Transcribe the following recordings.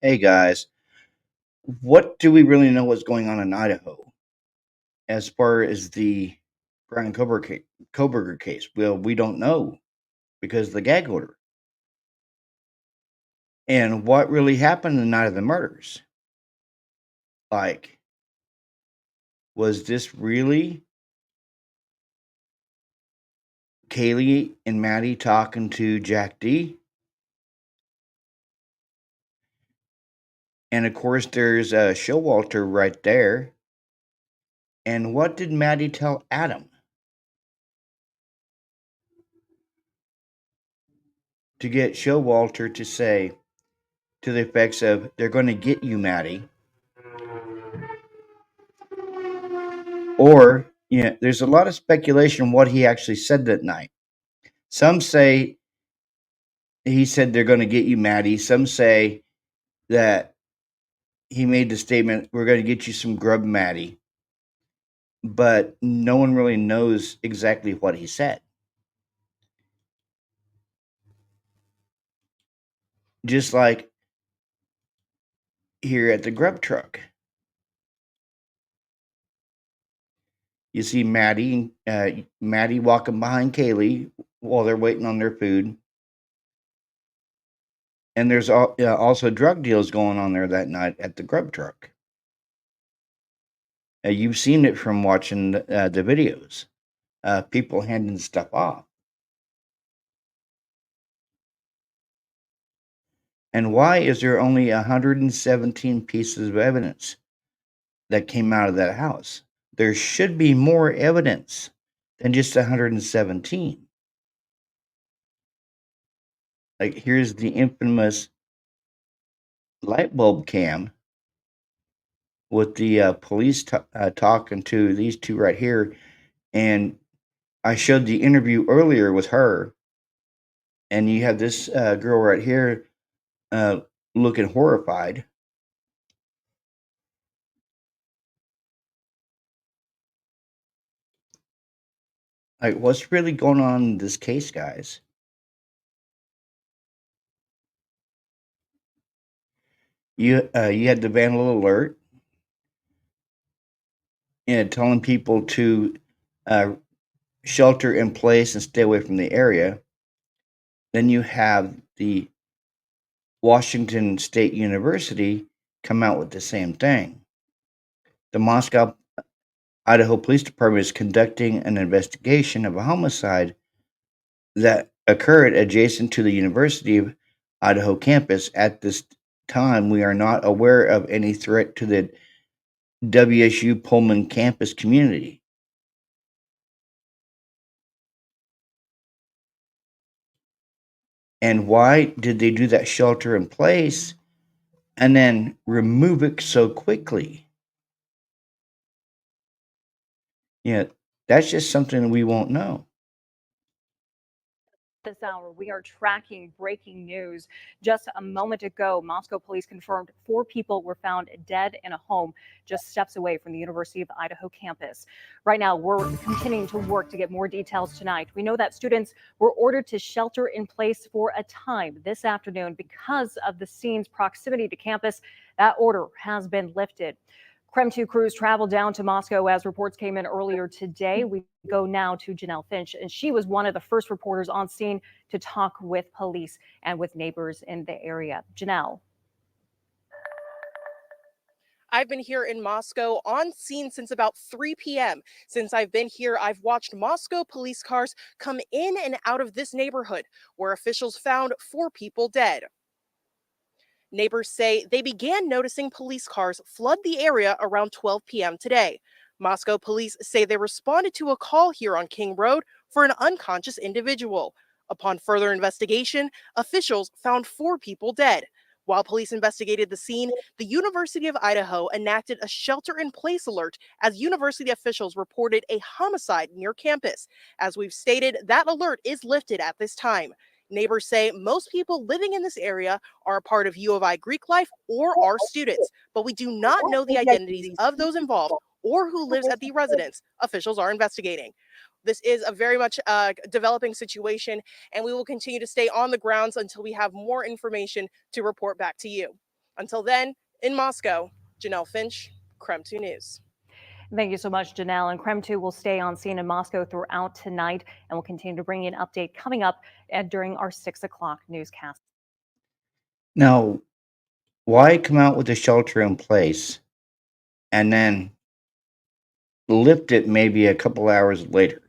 Hey guys, what do we really know what's going on in Idaho as far as the Brian Koberger case? Well, we don't know because of the gag order. And what really happened the night of the murders? Like, was this really Kaylee and Maddie talking to Jack D? And of course, there's Showalter right there. And what did Maddie tell Adam? To get Showalter to say to the effects of, they're going to get you, Maddie. Or, there's a lot of speculation on what he actually said that night. Some say he said they're going to get you, Maddie. Some say that he made the statement, we're going to get you some grub, Maddie. But no one really knows exactly what he said. Just like here at the Grub Truck. You see Maddie walking behind Kaylee while they're waiting on their food. And there's also drug deals going on there that night at the Grub Truck. You've seen it from watching the videos. People handing stuff off. And why is there only 117 pieces of evidence that came out of that house? There should be more evidence than just 117. Like, here's the infamous light bulb cam with the police talking to these two right here. And I showed the interview earlier with her. And you have this girl right here looking horrified. Like, what's really going on in this case, guys? You had the vandal alert and telling people to uh, shelter in place and stay away from the area. Then you have the Washington State University come out with the same thing. The Moscow, Idaho Police Department is conducting an investigation of a homicide that occurred adjacent to the University of Idaho campus. At this time, we are not aware of any threat to the WSU Pullman campus community. And why did they do that shelter in place and then remove it so quickly? That's just something we won't know. This hour, we are tracking breaking news. Just a moment ago, Moscow police confirmed 4 people were found dead in a home just steps away from the University of Idaho campus. Right now, we're continuing to work to get more details tonight. We know that students were ordered to shelter in place for a time this afternoon because of the scene's proximity to campus. That order has been lifted. Krem 2 crews traveled down to Moscow as reports came in earlier today. We go now to Janelle Finch, and she was one of the first reporters on scene to talk with police and with neighbors in the area. Janelle. I've been here in Moscow on scene since about 3 p.m. Since I've been here, I've watched Moscow police cars come in and out of this neighborhood where officials found 4 people dead. Neighbors say they began noticing police cars flood the area around 12 p.m. today. Moscow police say they responded to a call here on King Road for an unconscious individual. Upon further investigation, officials found 4 people dead. While police investigated the scene, the University of Idaho enacted a shelter-in-place alert as university officials reported a homicide near campus. As we've stated, that alert is lifted at this time. Neighbors say most people living in this area are a part of U of I Greek life or are students, but we do not know the identities of those involved or who lives at the residence. Officials are investigating. This is a very much developing situation, and we will continue to stay on the grounds until we have more information to report back to you. Until then, in Moscow, Janelle Finch, Creme 2 News. Thank you so much, Janelle. And Creme 2 will stay on scene in Moscow throughout tonight, and we'll continue to bring you an update coming up during our 6 o'clock newscast. Now, why come out with a shelter in place and then lift it maybe a couple hours later?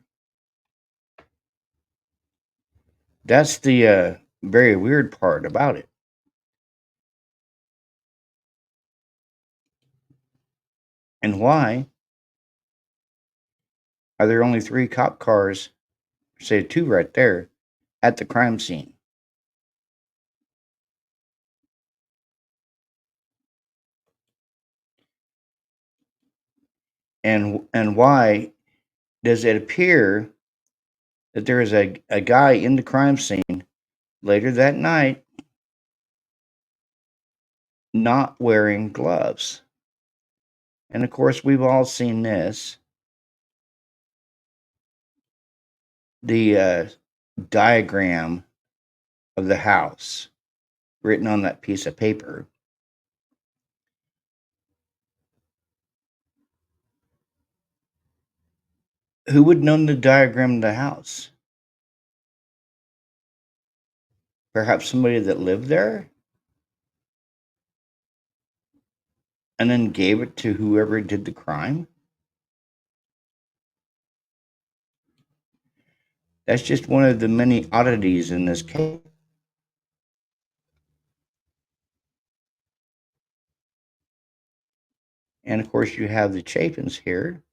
That's the very weird part about it. And why are there only 3 cop cars, say 2 right there, at the crime scene? And why does it appear that there is a guy in the crime scene later that night not wearing gloves? And of course, we've all seen this. The diagram of the house written on that piece of paper. Who would know the diagram of the house? Perhaps somebody that lived there and then gave it to whoever did the crime? That's just one of the many oddities in this case. And of course, you have the Chapins here.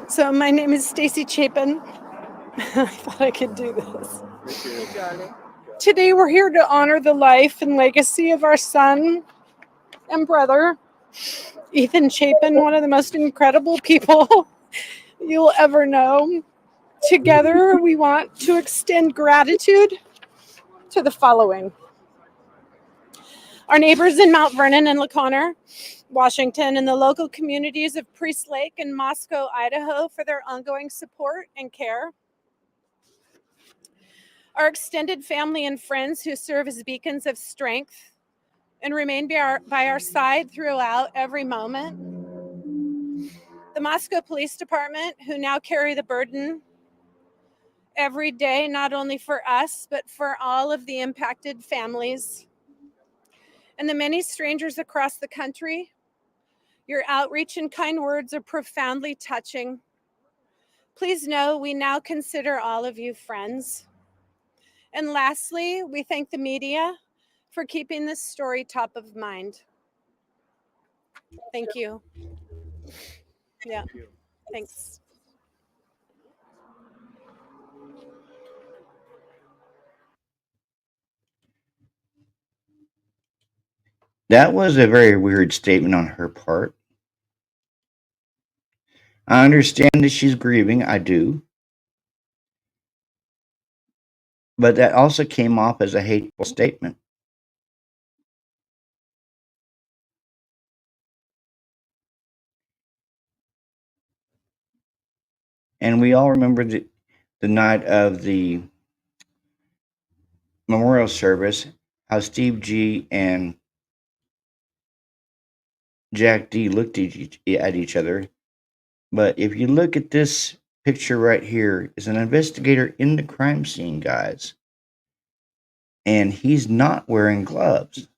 So my name is Stacy Chapman. I thought I could do this. Today we're here to honor the life and legacy of our son and brother, Ethan Chapin, one of the most incredible people you'll ever know. Together we want to extend gratitude to the following. Our neighbors in Mount Vernon and LaConner, Washington, and the local communities of Priest Lake and Moscow, Idaho, for their ongoing support and care. Our extended family and friends who serve as beacons of strength and remain by our side throughout every moment. The Moscow Police Department, who now carry the burden every day, not only for us, but for all of the impacted families. And the many strangers across the country, your outreach and kind words are profoundly touching. Please know we now consider all of you friends. And lastly, we thank the media for keeping this story top of mind. Thank you. Yeah, thanks. That was a very weird statement on her part. I understand that she's grieving, I do. But that also came off as a hateful statement. And we all remember the night of the memorial service, how Steve G and Jack D looked at each other. But if you look at this picture right here, is an investigator in the crime scene, guys. And he's not wearing gloves.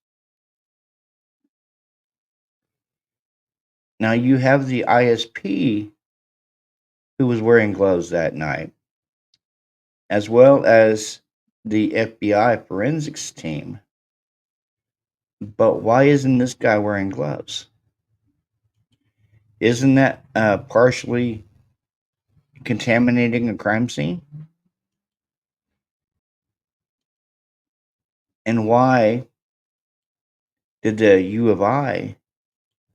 Now you have the ISP who was wearing gloves that night, as well as the FBI forensics team. But why isn't this guy wearing gloves? Isn't that partially contaminating a crime scene? And why did the U of I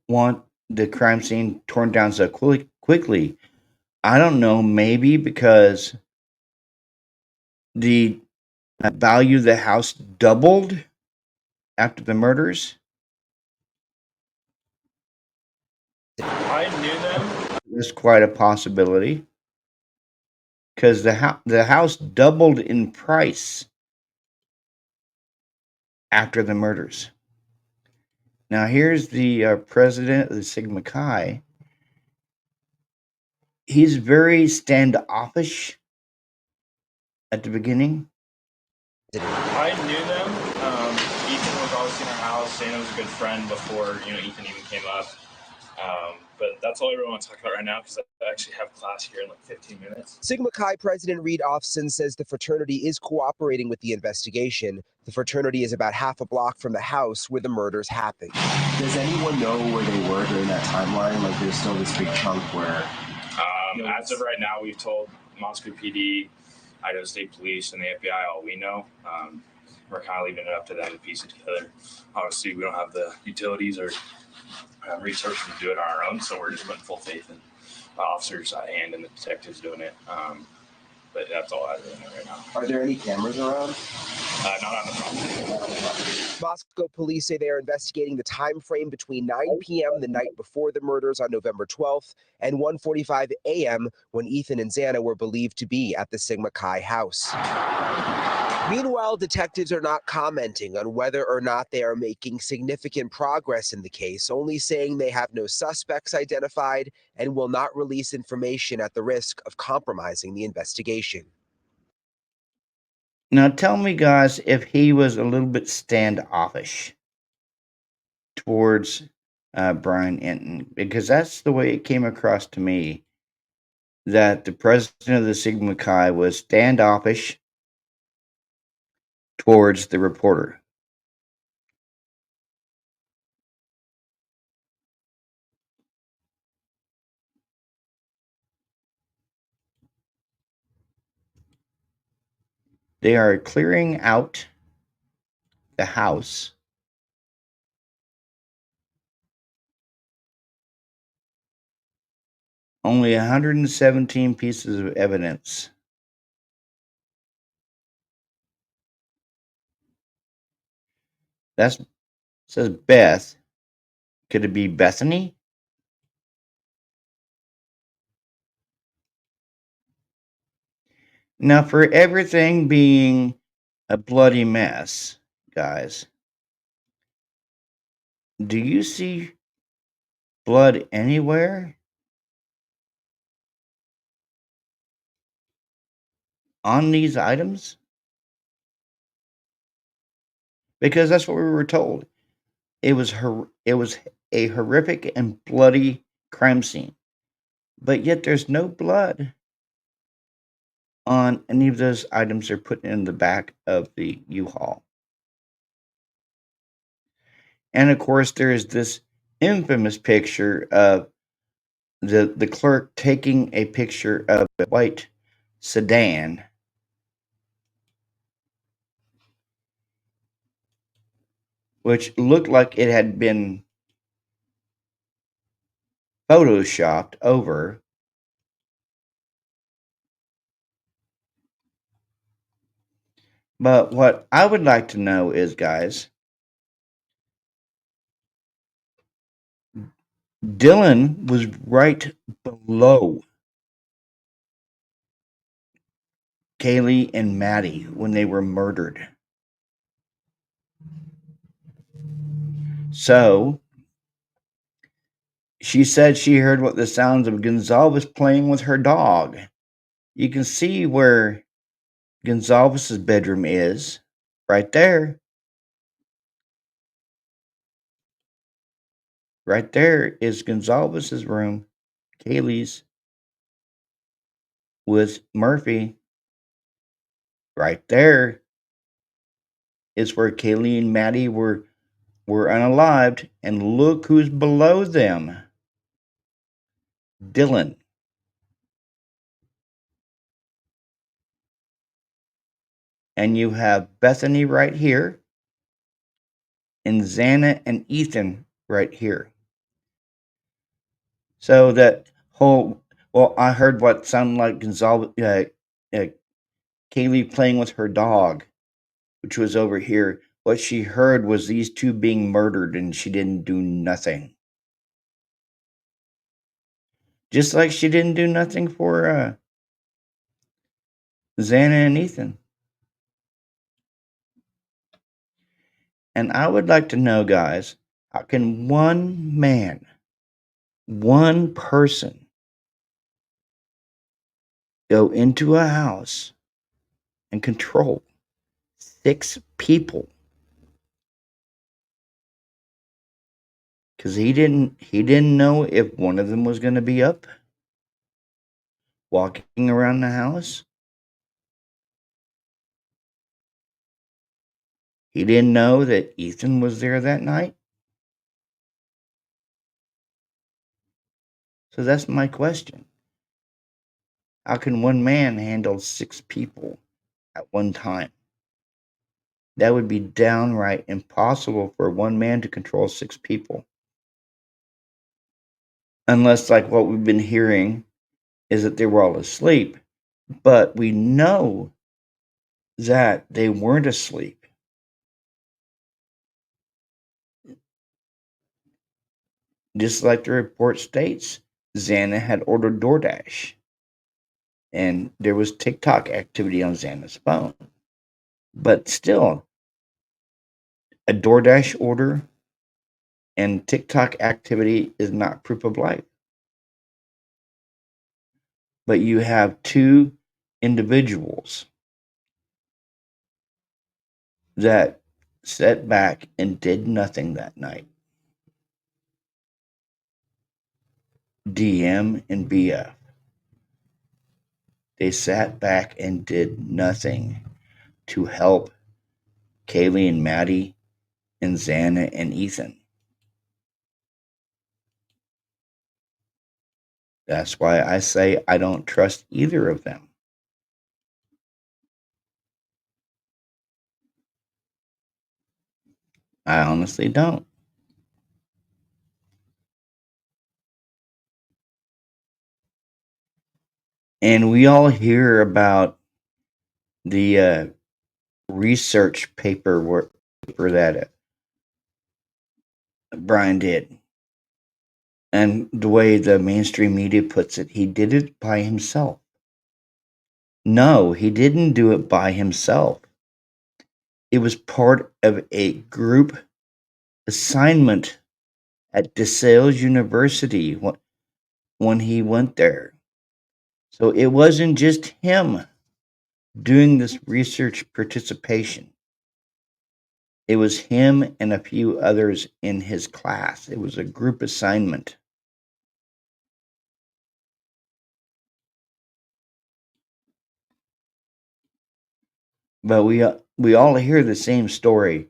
want the crime scene torn down so quickly? I don't know, maybe because the value of the house doubled after the murders. I knew them. That's quite a possibility. Because the house doubled in price after the murders. Now, here's the president of the Sigma Chi. He's very standoffish at the beginning. I knew them. Ethan was always in our house. Dana was a good friend before Ethan even came up. But that's all I really want to talk about right now because I actually have class here in like 15 minutes. Sigma Chi President Reed Offson says the fraternity is cooperating with the investigation. The fraternity is about half a block from the house where the murders happened. Does anyone know where they were during that timeline? Like, there's still this big chunk where... As of right now, we've told Moscow PD, Idaho State Police, and the FBI all we know. We're kind of leaving it up to them to piece it together. Obviously, we don't have the utilities or resources to do it on our own, so we're just putting full faith in the officers at hand and the detectives doing it. But that's all I really know right now. Are there any cameras around? Not on the property. Moscow police say they are investigating the time frame between 9 p.m. the night before the murders on November 12th and 1:45 a.m. when Ethan and Xana were believed to be at the Sigma Chi house. Meanwhile, detectives are not commenting on whether or not they are making significant progress in the case, only saying they have no suspects identified and will not release information at the risk of compromising the investigation. Now, tell me, guys, if he was a little bit standoffish towards Brian Enton, because that's the way it came across to me, that the president of the Sigma Chi was standoffish towards the reporter. They are clearing out the house. Only 117 pieces of evidence. That says Beth. Could it be Bethany? Now, for everything being a bloody mess, guys, do you see blood anywhere on these items? Because that's what we were told. It was a horrific and bloody crime scene. But yet there's no blood on any of those items they're putting in the back of the U-Haul. And of course, there is this infamous picture of the clerk taking a picture of a white sedan which looked like it had been photoshopped over. But what I would like to know is, guys, Dylan was right below Kaylee and Maddie when they were murdered. So she said she heard what the sounds of Gonzalez playing with her dog. You can see where Gonzalez's bedroom is, right there. Right there is Gonzalez's room, Kaylee's, with Murphy. Right there is where Kaylee and Maddie were unalived, and look who's below them. Dylan. And you have Bethany right here, and Xana and Ethan right here. So that whole, well, I heard what sounded like Gonzalez, Kaylee playing with her dog, which was over here. What she heard was these two being murdered, and she didn't do nothing. Just like she didn't do nothing for Xana and Ethan. And I would like to know, guys, how can one man, one person, go into a house and control 6 people? Because he didn't know if one of them was going to be up walking around the house. He didn't know that Ethan was there that night. So that's my question. How can one man handle 6 people at one time? That would be downright impossible for one man to control 6 people. Unless, like what we've been hearing, is that they were all asleep. But we know that they weren't asleep. Just like the report states, Xana had ordered DoorDash. And there was TikTok activity on Xana's phone. But still, a DoorDash order and TikTok activity is not proof of life. But you have 2 individuals that sat back and did nothing that night. DM and BF. They sat back and did nothing to help Kaylee and Maddie and Xana and Ethan. That's why I say I don't trust either of them. I honestly don't. And we all hear about the research paper that Brian did. And the way the mainstream media puts it, he did it by himself. No, he didn't do it by himself. It was part of a group assignment at DeSales University when he went there. So it wasn't just him doing this research participation. It was him and a few others in his class. It was a group assignment. But we all hear the same story.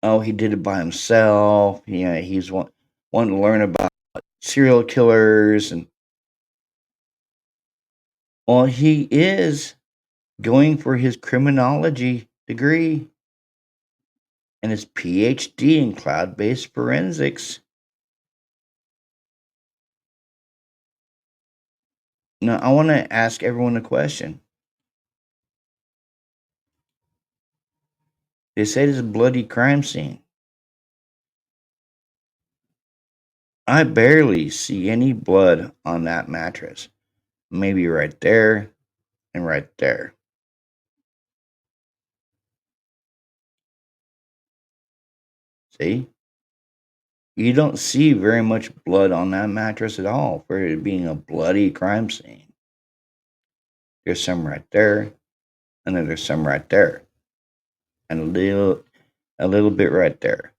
Oh, he did it by himself. He's wanting to learn about serial killers, and well, he is going for his criminology degree and his PhD in cloud-based forensics. Now, I want to ask everyone a question. They say this is a bloody crime scene. I barely see any blood on that mattress. Maybe right there and right there. See? You don't see very much blood on that mattress at all for it being a bloody crime scene. There's some right there, and then there's some right there, and a little bit right there.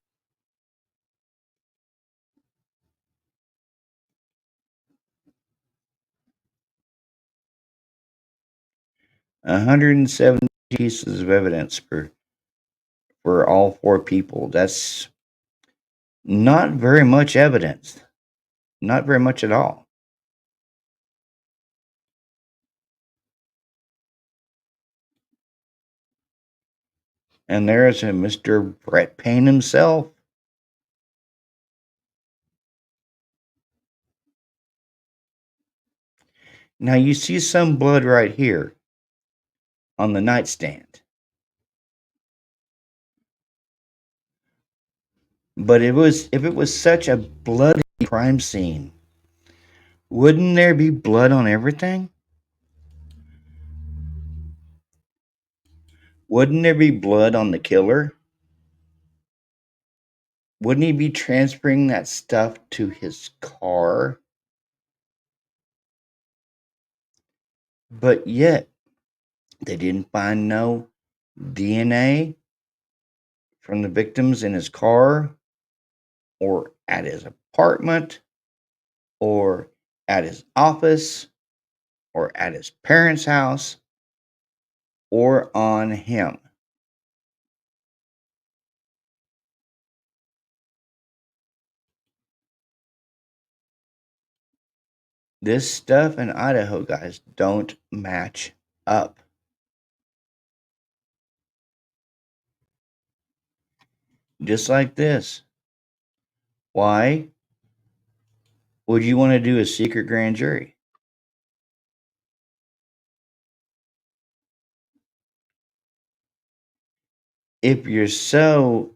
$170 pieces of evidence for all 4 people. That's not very much evidence. Not very much at all. And there's a Mr. Brett Payne himself. Now you see some blood right here on the nightstand. But if it was such a bloody crime scene, wouldn't there be blood on everything? Wouldn't there be blood on the killer? wouldn't he be transferring that stuff to his car? But yet, they didn't find no DNA from the victims in his car or at his apartment or at his office or at his parents' house or on him. This stuff in Idaho, guys, don't match up. Just like this. Why would you want to do a secret grand jury? If you're so,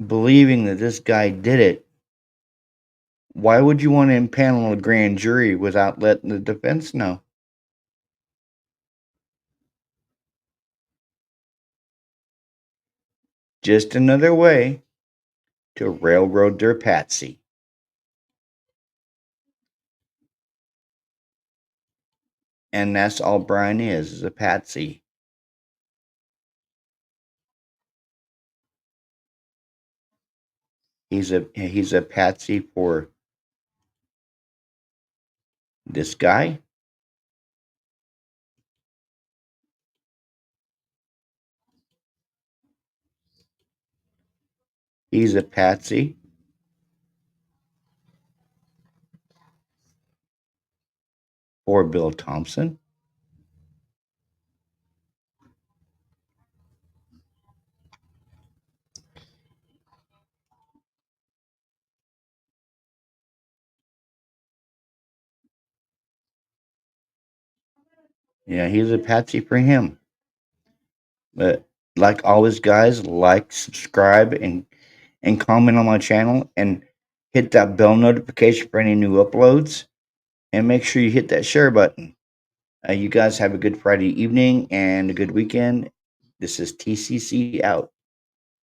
believing that this guy did it, why would you want to impanel a grand jury without letting the defense know? Just another way to railroad their patsy. And that's all Brian is a patsy. He's a patsy for this guy. He's a patsy for Bill Thompson. Yeah, he's a patsy for him. But like always, guys, like, subscribe, and comment on my channel, and hit that bell notification for any new uploads. And make sure you hit that share button. You guys have a good Friday evening and a good weekend. This is TCC out.